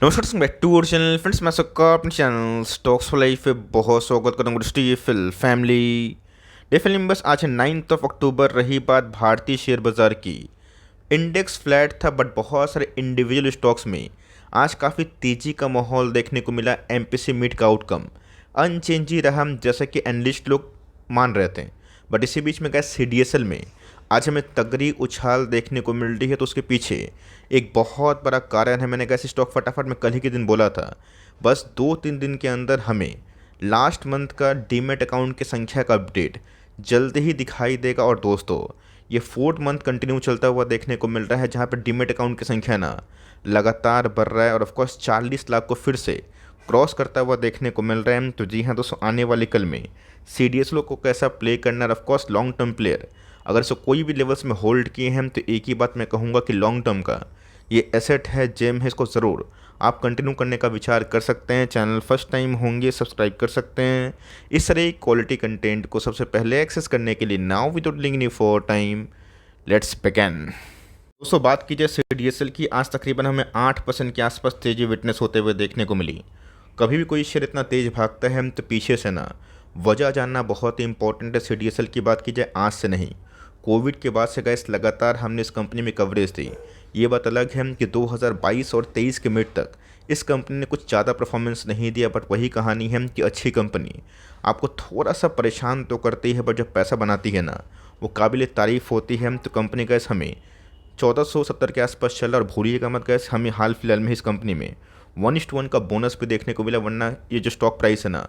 नमस्कार back to our channel friends. मैं सबका अपने चैनल स्टॉक्स फॉर लाइफ पे बहुत स्वागत करता हूँ। स्टीफिल फैमिली डे फिल्म बस आज है 9 अक्टूबर। रही बात भारतीय शेयर बाजार की, इंडेक्स फ्लैट था बट बहुत सारे इंडिविजुअल स्टॉक्स में आज काफ़ी तेज़ी का माहौल देखने को मिला। एमपीसी मीट का आउटकम अनचेंज ही रहा जैसा कि एनालिस्ट लोग मान रहे थे। बट इसी बीच में गए सीडीएसएल में आज हमें तगड़ी उछाल देखने को मिल रही है। तो उसके पीछे एक बहुत बड़ा कारण है। मैंने कैसे स्टॉक फटाफट में कल ही के दिन बोला था, बस 2-3 दिन के अंदर हमें लास्ट मंथ का डीमेट अकाउंट की संख्या का अपडेट जल्दी ही दिखाई देगा। और दोस्तों, ये 4th मंथ कंटिन्यू चलता हुआ देखने को मिल रहा है, जहाँ पर डीमेट अकाउंट की संख्या ना लगातार बढ़ रहा है और ऑफकोर्स 40 लाख को फिर से क्रॉस करता हुआ देखने को मिल रहा है। तो जी हाँ दोस्तों, आने वाले कल में सीडीएसएल को कैसा प्ले करना है, ऑफकोर्स लॉन्ग टर्म प्लेयर अगर इसे कोई भी लेवल्स में होल्ड किए हैं तो एक ही बात मैं कहूँगा कि लॉन्ग टर्म का ये एसेट है, जेम है, इसको ज़रूर आप कंटिन्यू करने का विचार कर सकते हैं। चैनल फर्स्ट टाइम होंगे सब्सक्राइब कर सकते हैं इस तरह क्वालिटी कंटेंट को सबसे पहले एक्सेस करने के लिए। Now without link knee for time, let's begin. दोस्तों, बात की जाए सीडीएसएल की, आज तकरीबन हमें 8% के आसपास तेज़ी विटनेस होते हुए देखने को मिली। कभी भी कोई शेयर इतना तेज़ भागता है तो पीछे से ना वजह जानना बहुत ही इंपॉर्टेंट है। सीडीएसएल की बात की जाए आज से नहीं, कोविड के बाद से गैस लगातार हमने इस कंपनी में कवरेज दी। ये बात अलग है कि 2022 और 23 के मिड तक इस कंपनी ने कुछ ज़्यादा परफॉर्मेंस नहीं दिया। बट वही कहानी है कि अच्छी कंपनी आपको थोड़ा सा परेशान तो करती है, बट जब पैसा बनाती है ना वो काबिल तारीफ़ होती है। तो कंपनी गैस हमें 1470 के आसपास चला। और भूलिएगा मत गैस, हमें हाल फिलहाल में इस कंपनी में 1:1 का बोनस भी देखने को मिला, वरना ये जो स्टॉक प्राइस है ना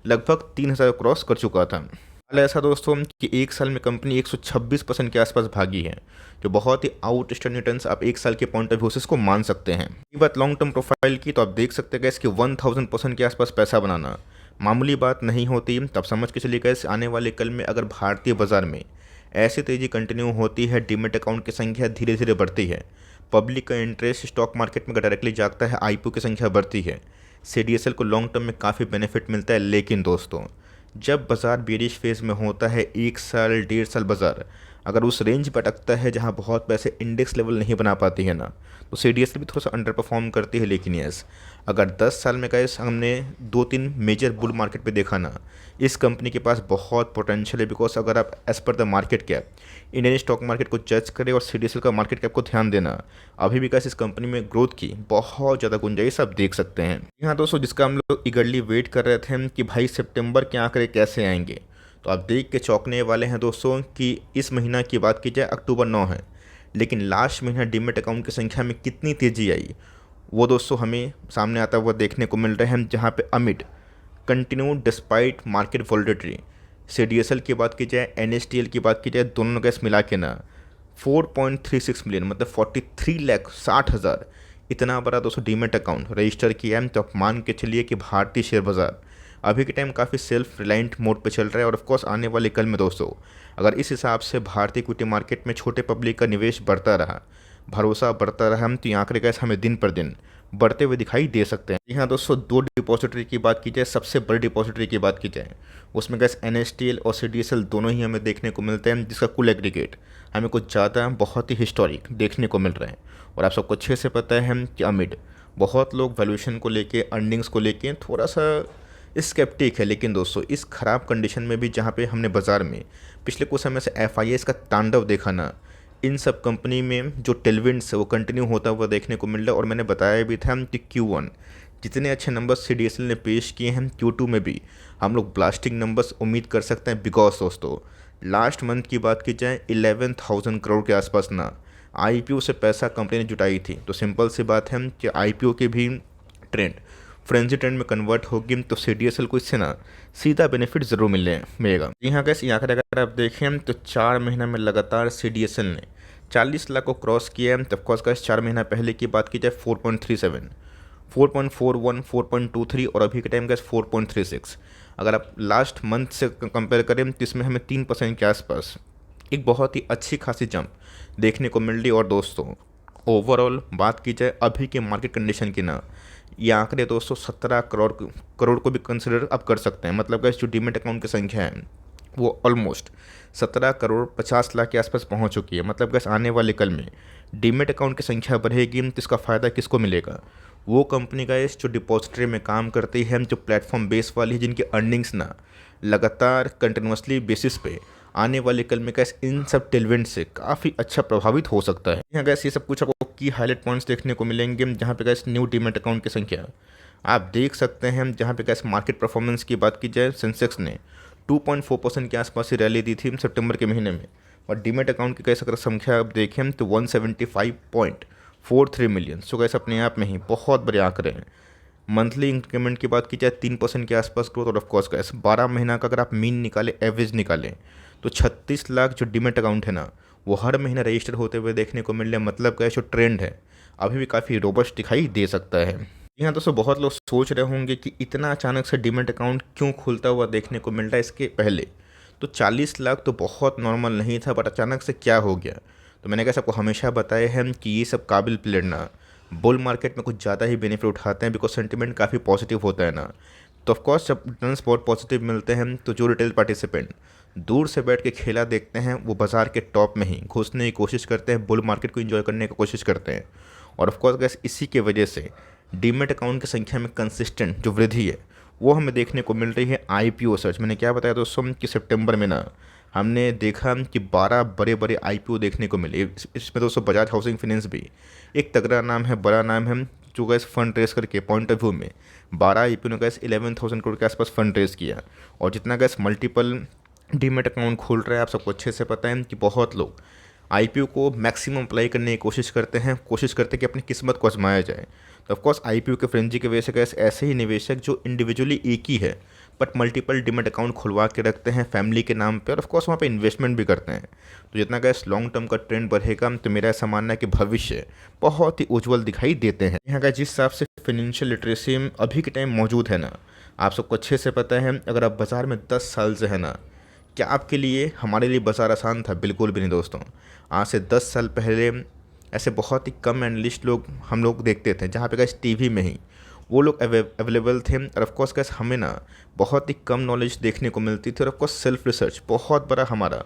लगभग 3000 क्रॉस कर चुका था। हाल ऐसा दोस्तों कि एक साल में कंपनी 126% के आसपास भागी है, जो बहुत ही आउटस्टैंडिंग रिटर्न्स आप एक साल के पॉइंट ऑफ व्यू से इसको मान सकते हैं। ये बात लॉन्ग टर्म प्रोफाइल की, तो आप देख सकते हैं इसके 1000% के आसपास पैसा बनाना मामूली बात नहीं होती। तब समझ के चलिए गैस, आने वाले कल में अगर भारतीय बाजार में ऐसी तेज़ी कंटिन्यू होती है, डीमेट अकाउंट की संख्या धीरे धीरे बढ़ती है, पब्लिक का इंटरेस्ट स्टॉक मार्केट में डायरेक्टली जागता है, आईपीओ की संख्या बढ़ती है, सीडीएसएल को लॉन्ग टर्म में काफ़ी बेनिफिट मिलता है। लेकिन दोस्तों, जब बाज़ार बेरिश फेज़ में होता है, 1 साल 1.5 साल बाज़ार अगर उस रेंज पर अटकता है जहां बहुत पैसे इंडेक्स लेवल नहीं बना पाती है ना, तो सीडीएसएल भी थोड़ा सा अंडर परफॉर्म करती है। लेकिन यस, अगर 10 साल में गए हमने 2-3 मेजर बुल मार्केट पे देखा ना, इस कंपनी के पास बहुत पोटेंशियल है। बिकॉज अगर आप as per the market cap Indian stock market को जज करें और सीडीएसएल का मार्केट कैप को ध्यान देना, अभी भी कैसे इस कंपनी में ग्रोथ की बहुत ज़्यादा गुंजाइश आप देख सकते हैं। यहाँ दोस्तों, जिसका हम लोग ईगरली वेट कर रहे थे कि भाई सितंबर के आंकड़े कैसे आएंगे, तो आप देख के चौंकने वाले हैं दोस्तों कि इस महीना की बात की जाए अक्टूबर 9 है, लेकिन लास्ट महीना डीमेट अकाउंट की संख्या में कितनी तेज़ी आई वो दोस्तों हमें सामने आता हुआ देखने को मिल रहे हैं। जहाँ पे amid continue despite market volatility, CDSL की बात की जाए, एनएसटीएल की बात की जाए, दोनों गैस मिला के ना 4.36 मिलियन मतलब 43,60,000 इतना बड़ा दोस्तों डीमेट अकाउंट रजिस्टर किया है। तो आप मान के चलिए कि भारतीय शेयर बाज़ार अभी के टाइम काफ़ी सेल्फ रिलायंट मोड पे चल रहा है। और ऑफकोर्स आने वाले कल में दोस्तों, अगर इस हिसाब से भारतीय इक्विटी मार्केट में छोटे पब्लिक का निवेश बढ़ता रहा, भरोसा बढ़ता रहा, हम तो ये आंकड़े गैस हमें दिन पर दिन बढ़ते हुए दिखाई दे सकते हैं। जी हाँ दोस्तों, 2 डिपॉजिटरी की बात की जाए, सबसे बड़ी डिपॉजिटरी की बात की जाए, उसमें गैस एनएसटीएल और सीडीएसएल दोनों ही हमें देखने को मिलते हैं, जिसका कुल एग्रीगेट हमें कुछ ज़्यादा बहुत ही हिस्टोरिक देखने को मिल रहा है। और आप सबको अच्छे से पता है कि अमिड बहुत लोग वैल्यूएशन को लेके, अर्निंग्स को लेके थोड़ा सा स्केप्टिक है। लेकिन दोस्तों, इस ख़राब कंडीशन में भी जहाँ पे हमने बाज़ार में पिछले कुछ समय से एफआईएस का तांडव देखा ना, इन सब कंपनी में जो टेलविंड्स है वो कंटिन्यू होता हुआ देखने को मिल रहा है। और मैंने बताया भी था कि Q1 जितने अच्छे नंबर्स सीडीएसएल ने पेश किए हैं, Q2 में भी हम लोग ब्लास्टिंग नंबर्स उम्मीद कर सकते हैं। बिकॉज दोस्तों, लास्ट मंथ की बात की जाए 11,000 करोड़ के आसपास ना आईपीओ से पैसा कंपनी ने जुटाई थी। तो सिंपल सी बात है कि आईपीओ के भी ट्रेंड फ्रेंजी ट्रेंड में कन्वर्ट होगी, तो सीडीएसएल को इससे ना सीधा बेनिफिट जरूर मिलेगा। यहाँ कैसे यहाँ अगर आप देखें तो 4 महीना में लगातार सीडीएसएल ने 40 लाख को क्रॉस किया है। तो ऑफकोर्स का 4 महीना पहले की बात की जाए 4.37, 4.41, 4.23 और अभी के टाइम का 4.36। अगर आप लास्ट मंथ से कंपेयर करें तो इसमें हमें 3% के आसपास एक बहुत ही अच्छी खासी जंप देखने को मिल रही। और दोस्तों, ओवरऑल बात की जाए अभी के मार्केट कंडीशन की ना, ये आंकड़े दोस्तों 17 करोड़ को भी कंसिडर आप कर सकते हैं। मतलब कि जो डीमेट अकाउंट की संख्या है वो ऑलमोस्ट 17 करोड़ 50 लाख के आसपास पहुंच चुकी है। मतलब गैस आने वाले कल में डीमेट अकाउंट की संख्या बढ़ेगी तो इसका फ़ायदा किसको मिलेगा? वो कंपनी गैस जो डिपॉजिटरी में काम करती है, जो प्लेटफॉर्म बेस वाली है, जिनकी अर्निंग्स ना लगातार कंटिन्यूसली बेसिस पे आने वाले कल में गैस इन सब टेलविंड से काफ़ी अच्छा प्रभावित हो सकता है। यहाँ गैस ये सब कुछ आपको की हाईलाइट पॉइंट्स देखने को मिलेंगे, जहाँ पे गैस न्यू डीमेट अकाउंट की संख्या आप देख सकते हैं। जहाँ पे गैस मार्केट परफॉर्मेंस की बात की जाए, सेंसेक्स ने 2.4% के आसपास ही रैली दी थी सितंबर के महीने में, और डीमेट अकाउंट की कैसे अगर संख्या आप देखें तो 175.43 मिलियन। सो गैस अपने आप में ही बहुत बड़े आंकड़े हैं। मंथली इंक्रीमेंट की बात की जाए 3% के आसपास ग्रोथ, और ऑफकोर्स गैस 12 महीना का अगर आप मीन निकालें, एवरेज निकालें, तो 36 लाख जो डीमेट अकाउंट है ना, वो हर महीना रजिस्टर होते हुए देखने को मिल रहे हैं। मतलब गैस जो ट्रेंड है अभी भी काफ़ी रोबस्ट दिखाई दे सकता है। यहाँ दोस्तों बहुत लोग सोच रहे होंगे कि इतना अचानक से डीमेट अकाउंट क्यों खुलता हुआ देखने को मिल रहा है। इसके पहले तो 40 लाख तो बहुत नॉर्मल नहीं था, बट अचानक से क्या हो गया? तो मैंने कैसे आपको हमेशा बताया है कि ये सब काबिल प्लेयर ना बुल मार्केट में कुछ ज़्यादा ही बेनिफिट उठाते हैं, बिकॉज सेंटिमेंट काफ़ी पॉजिटिव होता है ना। तो ऑफकोर्स जब रिटर्न्स बहुत पॉजिटिव मिलते हैं तो जो रिटेल पार्टिसिपेंट दूर से बैठ के खेला देखते हैं, वो बाज़ार के टॉप में ही घुसने की कोशिश करते हैं, बुल मार्केट को एंजॉय करने की कोशिश करते हैं। और ऑफकोर्स गैस इसी के वजह से डीमेट अकाउंट की संख्या में कंसिस्टेंट जो वृद्धि है वो हमें देखने को मिल रही है। आईपीओ सर्च मैंने क्या बताया दोस्तों कि सितंबर में ना हमने देखा कि 12 बड़े बड़े आईपीओ देखने को मिले। इसमें दोस्तों बजाज हाउसिंग फाइनेंस भी एक तगड़ा नाम है, बड़ा नाम है, जो गैस फंड रेस करके पॉइंट ऑफ व्यू में 12 आईपीओ ने गैस 11,000 करोड़ के आसपास फंड रेस किया। और जितना गैस मल्टीपल डीमेट अकाउंट खोल रहा है, आप सबको अच्छे से पता है कि बहुत लोग आईपीओ को मैक्सिमम अप्लाई करने की कोशिश करते हैं कि अपनी किस्मत को आजमाया जाए। तो ऑफकोर्स आईपीओ के फ्रेंजी की वजह से कैसे ऐसे ही निवेशक जो इंडिविजुअली एक ही है बट मल्टीपल डीमेट अकाउंट खुलवा के रखते हैं फैमिली के नाम पे, और ऑफकोर्स वहाँ पे इन्वेस्टमेंट भी करते हैं। तो जितना गैस लॉन्ग टर्म का ट्रेंड बढ़ेगा तो मेरा ऐसा मानना है कि भविष्य बहुत ही उज्जवल दिखाई देते हैं। यहाँ का जिस हिसाब से फाइनेंशियल लिटरेसी अभी के टाइम मौजूद है ना, आप सबको अच्छे से पता है। अगर आप बाज़ार में 10 साल से है ना, क्या आपके लिए हमारे लिए बाज़ार आसान था? बिल्कुल भी नहीं दोस्तों। आज से 10 साल पहले ऐसे बहुत ही कम एनालिस्ट लोग हम लोग देखते थे, जहाँ पे गैस टीवी में ही वो लोग अवेलेबल थे। और ऑफकोर्स गैस हमें ना बहुत ही कम नॉलेज देखने को मिलती थी, और ऑफकोर्स सेल्फ रिसर्च बहुत बड़ा हमारा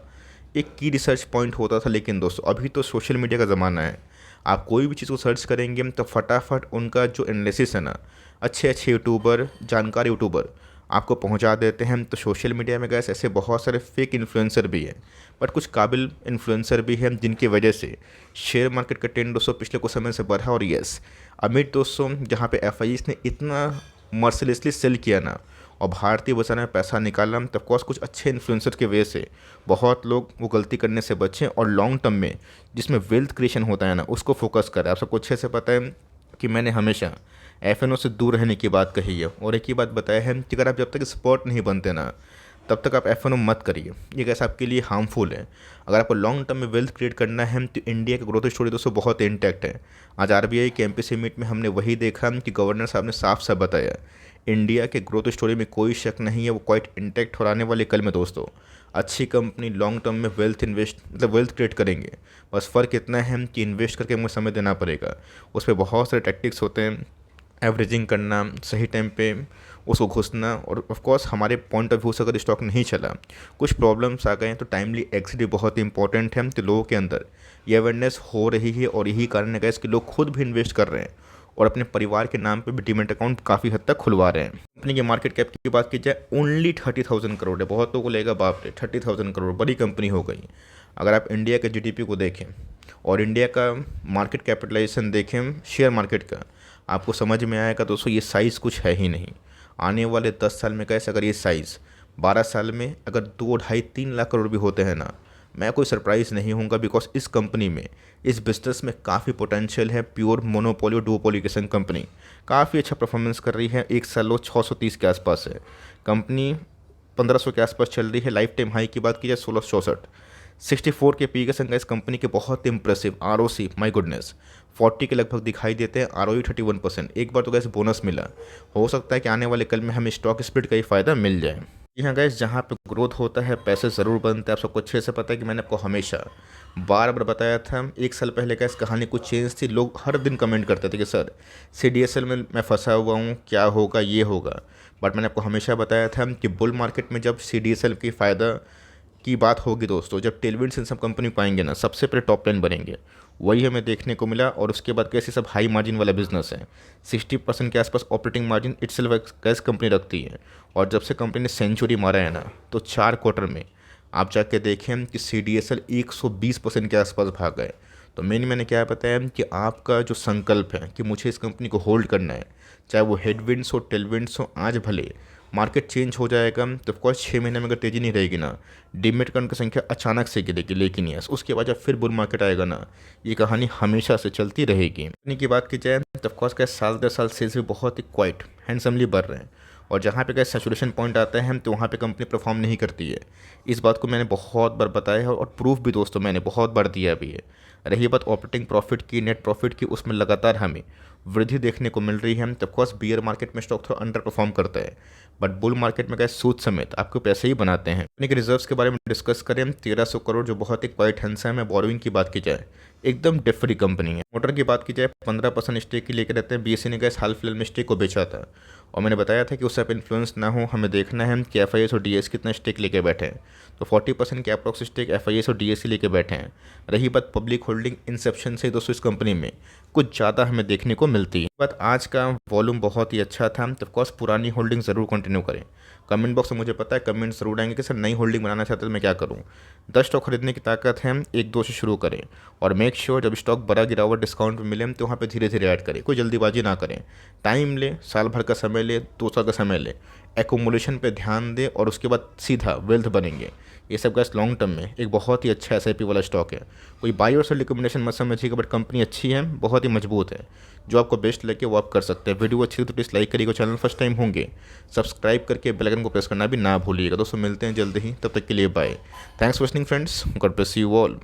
एक की रिसर्च पॉइंट होता था। लेकिन दोस्तों अभी तो सोशल मीडिया का ज़माना है, आप कोई भी चीज़ को सर्च करेंगे तो फटाफट उनका जो एनालिसिस है ना, अच्छे अच्छे यूट्यूबर, जानकार यूट्यूबर आपको पहुंचा देते हैं। तो सोशल मीडिया में गैस ऐसे बहुत सारे फेक इन्फ्लुएंसर भी हैं, बट कुछ काबिल इन्फ्लुएंसर भी हैं जिनकी वजह से शेयर मार्केट का ट्रेंड दोस्तों पिछले कुछ समय से बढ़ा। और यस, अमित दोस्तों जहाँ पे एफआईज ने इतना मर्सिलेसली सेल किया ना और भारतीय बाजार में पैसा निकाला, तो ऑफकोर्स कुछ अच्छे इन्फ्लुएंसर की वजह से बहुत लोग वो गलती करने से बचें और लॉन्ग टर्म में जिसमें वेल्थ क्रिएशन होता है ना, उसको फोकस करें। आप सबको अच्छे से पता है कि मैंने हमेशा एफएनओ से दूर रहने की बात कही है, और एक ही बात बताया है कि अगर आप जब तक एक्सपर्ट नहीं बनते ना, तब तक आप एफएनओ मत करिए। ये कैसा आपके लिए हार्मफुल है। अगर आपको लॉन्ग टर्म में वेल्थ क्रिएट करना है तो इंडिया की ग्रोथ स्टोरी दोस्तों बहुत इंटैक्ट है। आज आरबीआई के एमपीसी मीट में हमने वही देखा कि गवर्नर साहब ने साफ साफ बताया, इंडिया के ग्रोथ स्टोरी में कोई शक नहीं है, वो क्वाइट इंटैक्ट। और आने वाले कल में दोस्तों अच्छी कंपनी लॉन्ग टर्म में वेल्थ क्रिएट करेंगे। बस फ़र्क इतना है कि इन्वेस्ट करके हमें समय देना पड़ेगा। उस पर बहुत सारे टैक्टिक्स होते हैं, एवरेजिंग करना, सही टाइम पे उसको घुसना, और ऑफ कोर्स हमारे पॉइंट ऑफ व्यू से अगर स्टॉक नहीं चला, कुछ प्रॉब्लम्स आ गए, तो टाइमली एग्जिट भी बहुत इंपॉर्टेंट है। तो लोगों के अंदर ये अवेयरनेस हो रही है, और यही कारण है गाइस कि लोग खुद भी इन्वेस्ट कर रहे हैं और अपने परिवार के नाम पे भी डीमैट अकाउंट काफ़ी हद तक खुलवा रहे हैं। कंपनी की मार्केट कैप की बात की जाए ओनली 30,000 करोड़ है। बहुत लोगों को लगेगा बाप रे 30,000 करोड़ बड़ी कंपनी हो गई। अगर आप इंडिया के जीडीपी को देखें और इंडिया का मार्केट कैपिटलाइजेशन देखें शेयर मार्केट का, आपको समझ में आएगा दोस्तों ये साइज़ कुछ है ही नहीं। आने वाले 10 साल में कैसे अगर ये साइज़ 12 साल में अगर 2 ढाई 3 लाख करोड़ भी होते हैं ना, मैं कोई सरप्राइज़ नहीं होऊंगा, बिकॉज इस कंपनी में, इस बिजनेस में काफ़ी पोटेंशियल है। प्योर मोनोपोली और डुओपोली की संग कंपनी काफ़ी अच्छा परफॉर्मेंस कर रही है। एक साल वो 630 के आसपास है, कंपनी 1500 के आसपास चल रही है। लाइफ टाइम हाई की बात की जाए 1664, 64 के पी के संग इस कंपनी के बहुत इंप्रेसिव आरओसी, माय गुडनेस 40 के लगभग दिखाई देते हैं। आरओई 31%। एक बार तो गैस बोनस मिला, हो सकता है कि आने वाले कल में हमें स्टॉक स्प्लिट का ही फ़ायदा मिल जाए। यहाँ गैस जहाँ पे ग्रोथ होता है पैसे ज़रूर बनते हैं। आप सबको अच्छे से पता है कि मैंने आपको हमेशा बार बार बताया था। एक साल पहले गैस कहानी कुछ चेंज थी, लोग हर दिन कमेंट करते थे कि सर सीडीएसएल में मैं फंसा हुआ हूँ, क्या होगा, ये होगा। बट मैंने आपको हमेशा बताया था कि बुल मार्केट में जब CDSL की फ़ायदा की बात होगी दोस्तों, जब टेलविंड्स इन सब कंपनी को आएंगे ना, सबसे पहले टॉप लाइन बनेंगे। वही हमें देखने को मिला। और उसके बाद कैसे सब हाई मार्जिन वाला बिजनेस है, 60% के आसपास ऑपरेटिंग मार्जिन इटसेल्फ कैसे कंपनी रखती है। और जब से कंपनी ने सेंचुरी मारा है ना, तो 4 क्वार्टर में आप जाके देखें कि CDSL 120% के आसपास भाग गए। तो मैंने क्या बताया कि आपका जो संकल्प है कि मुझे इस कंपनी को होल्ड करना है, चाहे वो हेडविंड्स हो टेलविंड्स हो, आज भले मार्केट चेंज हो जाएगा तो ऑफकोर्स 6 महीने में अगर तेज़ी नहीं रहेगी ना, डीमेट अकाउंट की संख्या अचानक से गिरेगी। लेकिन यस, उसके बाद जब फिर बुल मार्केट आएगा ना, ये कहानी हमेशा से चलती रहेगी। कंपनी की बात की जाए तो ऑफकोर्स क्या साल दर साल सेल्स भी बहुत ही क्वाइट हैंडसमली बढ़ रहे हैं। और जहाँ पे क्या सैचुरेशन पॉइंट आता है तो वहाँ पे कंपनी परफॉर्म नहीं करती है। इस बात को मैंने बहुत बार बताया है और प्रूफ भी दोस्तों मैंने बहुत बार दिया भी है। रही बात ऑपरेटिंग प्रॉफिट की, नेट प्रॉफिट की, उसमें लगातार हमें वृद्धि देखने को मिल रही है। तो ऑफकोर्स बियर मार्केट में स्टॉक थोड़ा अंडर परफॉर्म करता है, बट बुल मार्केट में क्या सूद समेत आपको पैसे ही बनाते हैं। कंपनी के रिजर्व्स के बारे में डिस्कस करें, 1300 करोड़ जो बहुत ही क्वाइट हैंडसम है। बोरोइंग की बात की जाए एकदम डेट फ्री कंपनी है। मोटर की बात की जाए 15% स्टेक की लेकर रहते हैं। BSE ने गैस हाल फिलहाल में स्टेक को बेचा था और मैंने बताया था कि उससे आप इन्फ्लुएंस ना हो, हमें देखना है कि FIS और DIS कितना स्टेक लेके बैठे हैं। तो 40% के अप्रॉक्स स्टेक FIS और DIS लेके बैठे हैं। रही बात पब्लिक होल्डिंग, इंसेप्शन से दोस्तों इस कंपनी में कुछ ज़्यादा हमें देखने को मिलती है। बट आज का वॉल्यूम बहुत ही अच्छा था। तो ऑफकोर्स पुरानी होल्डिंग ज़रूर कंटिन्यू करें। कमेंट बॉक्स में मुझे पता है कमेंट ज़रूर आएंगे कि सर नई होल्डिंग बनाना चाहते हैं तो मैं क्या करूँ। 10 स्टॉक खरीदने की ताकत है, 1-2 से शुरू करें और मेक श्योर जब स्टॉक बड़ा गिरा हुआ डिस्काउंट में मिले तो वहाँ पे धीरे धीरे ऐड करें। कोई जल्दीबाजी ना करें, टाइम ले, साल भर का समय ले, 2 साल का समय ले, एकोमुलेशन पे ध्यान दे और उसके बाद सीधा वेल्थ बनेंगे। ये सब गैस लॉन्ग टर्म में एक बहुत ही अच्छा SIP वाला स्टॉक है। कोई बाई और सेल रिकमेंडेशन मत समझिएगा, बट कंपनी अच्छी है, बहुत ही मजबूत है। जो आपको बेस्ट लगे वो आप कर सकते हैं। वीडियो अच्छी तो प्लीज़ लाइक करिएगा, चैनल फर्स्ट टाइम होंगे सब्सक्राइब करके बेल आइकन को प्रेस करना भी ना भूलिएगा। दोस्तों मिलते हैं जल्द ही, तब तक के लिए bye. Thanks for listening friends, God bless you all.